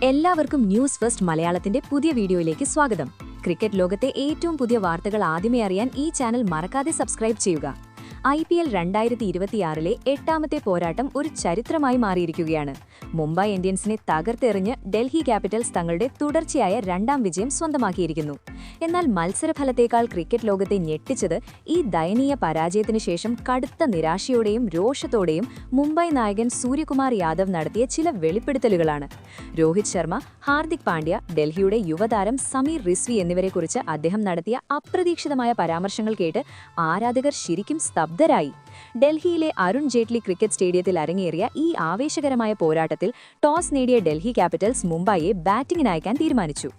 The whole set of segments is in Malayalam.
എല്ലാവർക്കും ന്യൂസ് ഫസ്റ്റ് മലയാളത്തിന്റെ പുതിയ വീഡിയോയിലേക്ക് സ്വാഗതം. ക്രിക്കറ്റ് ലോകത്തെ ഏറ്റവും പുതിയ വാർത്തകൾ ആദ്യമേ അറിയാൻ ഈ ചാനൽ മറക്കാതെ സബ്സ്ക്രൈബ് ചെയ്യുക. IPL 2026-ലെ 8ാമത്തെ പോരാട്ടം ഒരു ചരിത്രമായി മാറിയിരിക്കുകയാണ്. മുംബൈ ഇന്ത്യൻസിനെ തകർത്തെറിഞ്ഞ് ഡൽഹി ക്യാപിറ്റൽസ് തങ്ങളുടെ തുടർച്ചയായ 2ാം വിജയം സ്വന്തമാക്കിയിരിക്കുന്നു. എന്നാൽ മത്സരഫലത്തേക്കാൾ ക്രിക്കറ്റ് ലോകത്തെ ഞെട്ടിച്ചത് ഈ ദയനീയ പരാജയത്തിനു ശേഷം കടുത്ത നിരാശയോടെയും രോഷത്തോടെയും മുംബൈ നായകൻ സൂര്യകുമാർ യാദവ് നടത്തിയ ചില വെളിപ്പെടുത്തലുകളാണ്. രോഹിത് ശർമ്മ, ഹാർദിക് പാണ്ഡ്യ, ഡൽഹിയുടെ യുവതാരം സമീർ റിസ്വി എന്നിവരെക്കുറിച്ച് അദ്ദേഹം നടത്തിയ അപ്രതീക്ഷിതമായ പരാമർശങ്ങൾ കേട്ട് ആരാധകർ ശരിക്കും സ്തബ്ധരായി. ഡൽഹിയിലെ അരുൺ ജെയ്റ്റ്ലി ക്രിക്കറ്റ് സ്റ്റേഡിയത്തിൽ അരങ്ങേറിയ ഈ ആവേശകരമായ പോരാട്ടത്തിൽ ടോസ് നേടിയ ഡൽഹി ക്യാപിറ്റൽസ് മുംബൈയെ ബാറ്റിംഗിനയക്കാൻ തീരുമാനിച്ചു.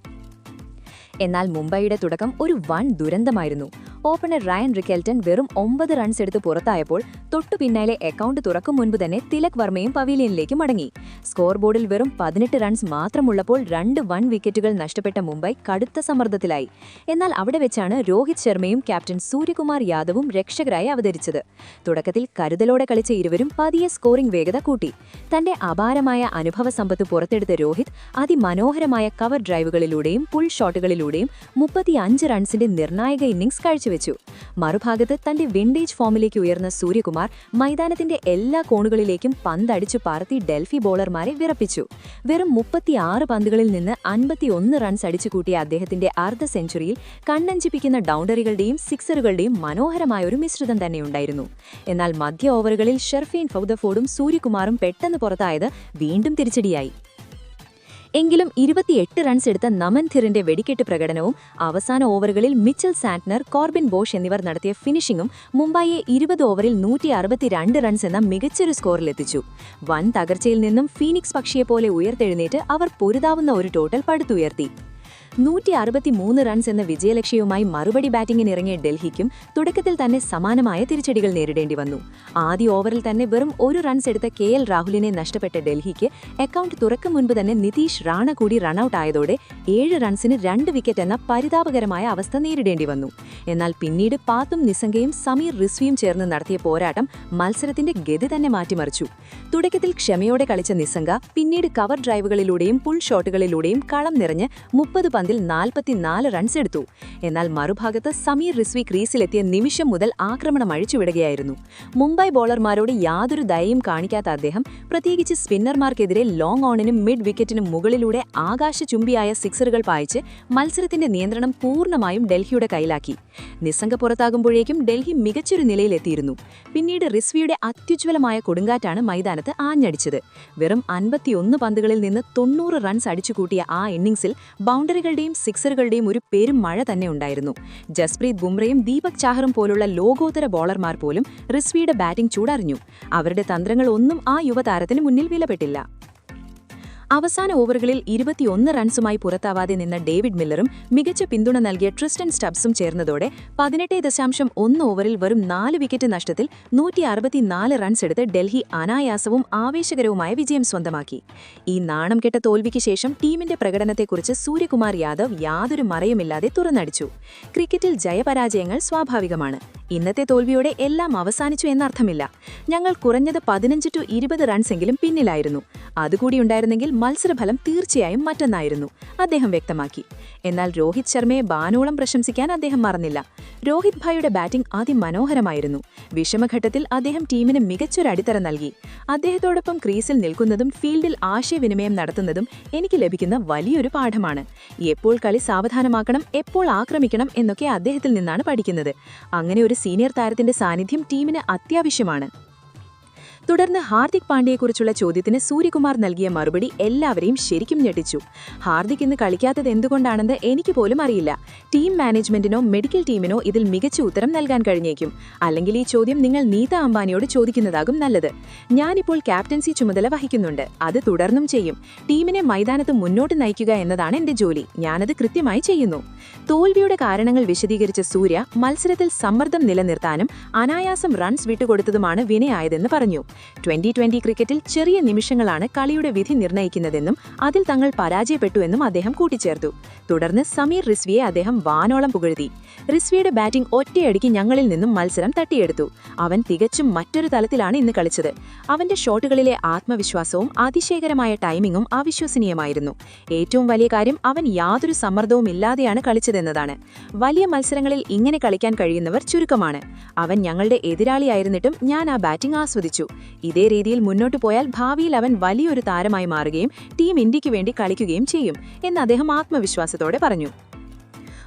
എന്നാൽ മുംബൈയുടെ തുടക്കം ഒരു വൻ ദുരന്തമായിരുന്നു. ഓപ്പണർ റയൻ റിക്കൽട്ടൺ വെറും 9 റൺസ് എടുത്ത് പുറത്തായപ്പോൾ തൊട്ടു പിന്നാലെ അക്കൗണ്ട് തുറക്കും മുൻപ് തന്നെ തിലക് വർമ്മയും പവീലിയനിലേക്ക് മടങ്ങി. സ്കോർ ബോർഡിൽ വെറും 18 റൺസ് മാത്രമുള്ളപ്പോൾ 2 വൻ വിക്കറ്റുകൾ നഷ്ടപ്പെട്ട മുംബൈ കടുത്ത സമ്മർദ്ദത്തിലായി. എന്നാൽ അവിടെ വെച്ചാണ് രോഹിത് ശർമ്മയും ക്യാപ്റ്റൻ സൂര്യകുമാർ യാദവും രക്ഷകരായി അവതരിച്ചത്. തുടക്കത്തിൽ കരുതലോടെ കളിച്ച ഇരുവരും പതിയെ സ്കോറിംഗ് വേഗത കൂട്ടി. തന്റെ അപാരമായ അനുഭവ സമ്പത്ത് പുറത്തെടുത്ത രോഹിത് അതിമനോഹരമായ കവർ ഡ്രൈവുകളിലൂടെയും പുൾ ഷോട്ടുകളിലൂടെയും 35 റൺസിന്റെ നിർണായക ഇന്നിംഗ്സ് കാഴ്ചവെച്ചു. മറുഭാഗത്ത് തന്റെ വിൻഡേജ് ഫോമിലേക്ക് ഉയർന്ന സൂര്യകുമാർ മൈതാനത്തിന്റെ എല്ലാ കോണുകളിലേക്കും പന്തടിച്ചു പറത്തി ഡൽഹി ബോളർമാരെ വിറപ്പിച്ചു. വെറും 36 പന്തുകളിൽ നിന്ന് 51 റൺസ് അടിച്ചുകൂട്ടിയ അദ്ദേഹത്തിന്റെ അർദ്ധ സെഞ്ചുറിയിൽ കണ്ണഞ്ചിപ്പിക്കുന്ന ഡൗണ്ടറികളുടെയും സിക്സറുകളുടെയും മനോഹരമായൊരു മിശ്രിതം തന്നെയുണ്ടായിരുന്നു. എന്നാൽ മധ്യ ഓവറുകളിൽ ഷെർഫീൻ ഫൗദഫോർഡും സൂര്യകുമാറും പെട്ടെന്ന് പുറത്തായത് വീണ്ടും തിരിച്ചടിയായി. എങ്കിലും 28 റൺസ് എടുത്ത നമൻ ധിറിന്റെ വെടിക്കെട്ട് പ്രകടനവും അവസാന ഓവറുകളിൽ മിച്ചൽ സാന്റ്നർ, കോർബിൻ ബോഷ് എന്നിവർ നടത്തിയ ഫിനിഷിംഗും മുംബൈയെ 20 ഓവറിൽ 162 റൺസ് എന്ന മികച്ചൊരു സ്കോറിലെത്തിച്ചു. വൻ തകർച്ചയിൽ നിന്നും ഫീനിക്സ് പക്ഷിയെപ്പോലെ ഉയർത്തെഴുന്നേറ്റ് അവർ പൊരുതാവുന്ന ഒരു ടോട്ടൽ പടുത്തുയർത്തി. 163 റൺസ് എന്ന വിജയലക്ഷ്യവുമായി മറുപടി ബാറ്റിംഗിനിറങ്ങിയ ഡൽഹിക്കും തുടക്കത്തിൽ തന്നെ സമാനമായ തിരിച്ചടികൾ നേരിടേണ്ടി വന്നു. ആദ്യ ഓവറിൽ തന്നെ വെറും 1 റൺസ് എടുത്ത KL രാഹുലിനെ നഷ്ടപ്പെട്ട ഡൽഹിക്ക് അക്കൗണ്ട് തുറക്കും മുൻപ് തന്നെ നിതീഷ് റാണ കൂടി റണ്ണൌട്ട് ആയതോടെ 7 റൺസിന് 2 വിക്കറ്റ് എന്ന പരിതാപകരമായ അവസ്ഥ നേരിടേണ്ടി വന്നു. എന്നാൽ പിന്നീട് പാത്തും നിസംഗയും സമീർ റിസ്വിയും ചേർന്ന് നടത്തിയ പോരാട്ടം മത്സരത്തിന്റെ ഗതി തന്നെ മാറ്റിമറിച്ചു. തുടക്കത്തിൽ ക്ഷമയോടെ കളിച്ച നിസംഗ പിന്നീട് കവർ ഡ്രൈവുകളിലൂടെയും പുൾ ഷോട്ടുകളിലൂടെയും കളം നിറഞ്ഞ് 30 പന്തിൽ 44 റൺസ് എടുത്തു. എന്നാൽ മറുഭാഗത്ത് സമീർ റിസ്വി ക്രീസിലെത്തിയ നിമിഷം മുതൽ ആക്രമണം അഴിച്ചുവിടുകയായിരുന്നു. മുംബൈ ബോളർമാരോട് യാതൊരു ദയയും കാണിക്കാത്ത അദ്ദേഹം പ്രത്യേകിച്ച് സ്പിന്നർമാർക്കെതിരെ ലോങ് ഓണിനും മിഡ് വിക്കറ്റിനും മുകളിലൂടെ ആകാശചുംബിയായ സിക്സറുകൾ പായിച്ച് മത്സരത്തിന്റെ നിയന്ത്രണം പൂർണ്ണമായും ഡൽഹിയുടെ കയ്യിലാക്കി. നിസംഗ പുറത്താകുമ്പോഴേക്കും ഡൽഹി മികച്ചൊരു നിലയിലെത്തിയിരുന്നു. പിന്നീട് റിസ്വിയുടെ അത്യുജ്വലമായ കൊടുങ്കാറ്റാണ് മൈതാനത്ത് ആഞ്ഞടിച്ചത്. വെറും 51 പന്തുകളിൽ നിന്ന് 90 റൺസ് അടിച്ചുകൂട്ടിയ ആ ഇന്നിംഗ്സിൽ ബൗണ്ടറികളുടെയും സിക്സറുകളുടെയും ഒരു പെരും മഴ തന്നെ ഉണ്ടായിരുന്നു. ജസ്പ്രീത് ബുംറയും ദീപക് ചാഹറും പോലുള്ള ലോകോത്തര ബോളർമാർ പോലും റിസ്വിയുടെ ബാറ്റിംഗ് ചൂടറിഞ്ഞു. അവരുടെ തന്ത്രങ്ങൾ ഒന്നും ആ യുവതാരത്തിന് മുന്നിൽ വിലപ്പെട്ടില്ല. അവസാന ഓവറുകളിൽ 21 റൺസുമായി പുറത്താവാതെ നിന്ന ഡേവിഡ് മില്ലറും മികച്ച പിന്തുണ നൽകിയ ട്രിസ്റ്റൻ സ്റ്റബ്സും ചേർന്നതോടെ 18.1 ഓവറിൽ വെറും 4 വിക്കറ്റ് നഷ്ടത്തിൽ 164 റൺസ് എടുത്ത് ഡൽഹി അനായാസവും ആവേശകരവുമായ വിജയം സ്വന്തമാക്കി. ഈ നാണം കെട്ട തോൽവിക്ക് ശേഷം ടീമിന്റെ പ്രകടനത്തെക്കുറിച്ച് സൂര്യകുമാർ യാദവ് യാതൊരു മറയുമില്ലാതെ തുറന്നടിച്ചു. ക്രിക്കറ്റിൽ ജയപരാജയങ്ങൾ സ്വാഭാവികമാണ്. ഇന്നത്തെ തോൽവിയോടെ എല്ലാം അവസാനിച്ചു എന്നർത്ഥമില്ല. ഞങ്ങൾ കുറഞ്ഞത് 15-20 റൺസെങ്കിലും പിന്നിലായിരുന്നു. അതുകൂടിയുണ്ടായിരുന്നെങ്കിൽ മത്സരഫലം തീർച്ചയായും മറ്റൊന്നായിരുന്നു, അദ്ദേഹം വ്യക്തമാക്കി. എന്നാൽ രോഹിത് ശർമ്മയെ ബാനോളം പ്രശംസിക്കാൻ അദ്ദേഹം മറന്നില്ല. രോഹിത് ഭായിയുടെ ബാറ്റിംഗ് അതിമനോഹരമായിരുന്നു. വിഷമഘട്ടത്തിൽ അദ്ദേഹം ടീമിന് മികച്ചൊരു അടിത്തറ നൽകി. അദ്ദേഹത്തോടൊപ്പം ക്രീസിൽ നിൽക്കുന്നതും ഫീൽഡിൽ ആശയവിനിമയം നടത്തുന്നതും എനിക്ക് ലഭിക്കുന്ന വലിയൊരു പാഠമാണ്. എപ്പോൾ കളി സാവധാനമാക്കണം, എപ്പോൾ ആക്രമിക്കണം എന്നൊക്കെ അദ്ദേഹത്തിൽ നിന്നാണ് പഠിക്കുന്നത്. അങ്ങനെ ഒരു സീനിയർ താരത്തിന്റെ സാന്നിധ്യം ടീമിന് അത്യാവശ്യമാണ്. തുടർന്ന് ഹാർദിക് പാണ്ഡ്യയെക്കുറിച്ചുള്ള ചോദ്യത്തിന് സൂര്യകുമാർ നൽകിയ മറുപടി എല്ലാവരെയും ശരിക്കും ഞെട്ടിച്ചു. ഹാർദിക് ഇന്ന് കളിക്കാത്തത് എന്തുകൊണ്ടാണെന്ന് എനിക്ക് പോലും അറിയില്ല. ടീം മാനേജ്മെന്റിനോ മെഡിക്കൽ ടീമിനോ ഇതിൽ മികച്ച ഉത്തരം നൽകാൻ കഴിഞ്ഞേക്കും. അല്ലെങ്കിൽ ഈ ചോദ്യം നിങ്ങൾ നീത അംബാനിയോട് ചോദിക്കുന്നതാകും നല്ലത്. ഞാനിപ്പോൾ ക്യാപ്റ്റൻസി ചുമതല വഹിക്കുന്നുണ്ട്. അത് തുടർന്നും ചെയ്യും. ടീമിനെ മൈതാനത്ത് മുന്നോട്ട് നയിക്കുക എന്നതാണ് എന്റെ ജോലി. ഞാനത് കൃത്യമായി ചെയ്യുന്നു. തോൽവിയുടെ കാരണങ്ങൾ വിശദീകരിച്ച സൂര്യ മത്സരത്തിൽ സമ്മർദ്ദം നിലനിർത്താനും അനായാസം റൺസ് വിട്ടുകൊടുത്തതുമാണ് വിനയായതെന്ന് പറഞ്ഞു. 2020 ക്രിക്കറ്റിൽ ചെറിയ നിമിഷങ്ങളാണ് കളിയുടെ വിധി നിർണ്ണയിക്കുന്നതെന്നും അതിൽ തങ്ങൾ പരാജയപ്പെട്ടുവെന്നും അദ്ദേഹം കൂട്ടിച്ചേർത്തു. തുടർന്ന് സമീർ റിസ്വിയെ അദ്ദേഹം വാനോളം പുകഴ്ത്തി. റിസ്വിയുടെ ബാറ്റിംഗ് ഒറ്റയടിക്ക് ഞങ്ങളിൽ നിന്നും മത്സരം തട്ടിയെടുത്തു. അവൻ തികച്ചും മറ്റൊരു തലത്തിലാണ് ഇന്ന് കളിച്ചത്. അവന്റെ ഷോട്ടുകളിലെ ആത്മവിശ്വാസവും അതിശയകരമായ ടൈമിംഗും അവിശ്വസനീയമായിരുന്നു. ഏറ്റവും വലിയ കാര്യം അവൻ യാതൊരു സമ്മർദ്ദവും ഇല്ലാതെയാണ് കളിച്ചതെന്നതാണ്. വലിയ മത്സരങ്ങളിൽ ഇങ്ങനെ കളിക്കാൻ കഴിയുന്നവർ ചുരുക്കമാണ്. അവൻ ഞങ്ങളുടെ എതിരാളിയായിരുന്നിട്ടും ഞാൻ ആ ബാറ്റിംഗ് ആസ്വദിച്ചു. ഇതേ രീതിയിൽ മുന്നോട്ടു പോയാൽ ഭാവിയിൽ അവൻ വലിയൊരു താരമായി മാറുകയും ടീം ഇന്ത്യയ്ക്ക് വേണ്ടി കളിക്കുകയും ചെയ്യും എന്ന് അദ്ദേഹം ആത്മവിശ്വാസത്തോടെ പറഞ്ഞു.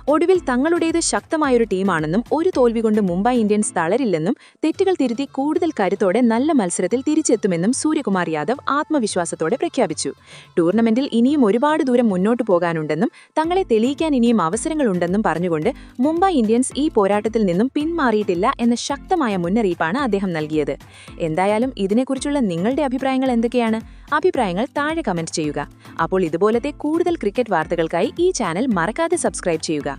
ഒടുവിൽ തങ്ങളുടേത് ശക്തമായൊരു ടീമാണെന്നും ഒരു തോൽവി കൊണ്ട് മുംബൈ ഇന്ത്യൻസ് തളരില്ലെന്നും തെറ്റുകൾ തിരുത്തി കൂടുതൽ കരുത്തോടെ നല്ല മത്സരത്തിൽ തിരിച്ചെത്തുമെന്നും സൂര്യകുമാർ യാദവ് ആത്മവിശ്വാസത്തോടെ പ്രഖ്യാപിച്ചു. ടൂർണമെന്റിൽ ഇനിയും ഒരുപാട് ദൂരം മുന്നോട്ടു പോകാനുണ്ടെന്നും തങ്ങളെ തെളിയിക്കാൻ ഇനിയും അവസരങ്ങളുണ്ടെന്നും പറഞ്ഞുകൊണ്ട് മുംബൈ ഇന്ത്യൻസ് ഈ പോരാട്ടത്തിൽ നിന്നും പിന്മാറിയിട്ടില്ല എന്ന ശക്തമായ മുന്നറിയിപ്പാണ് അദ്ദേഹം നൽകിയത്. എന്തായാലും ഇതിനെക്കുറിച്ചുള്ള നിങ്ങളുടെ അഭിപ്രായങ്ങൾ എന്തൊക്കെയാണ്? അഭിപ്രായങ്ങൾ താഴെ കമന്റ് ചെയ്യുക. അപ്പോൾ ഇതുപോലത്തെ കൂടുതൽ ക്രിക്കറ്റ് വാർത്തകൾക്കായി ഈ ചാനൽ മറക്കാതെ സബ്സ്ക്രൈബ് ചെയ്യുക.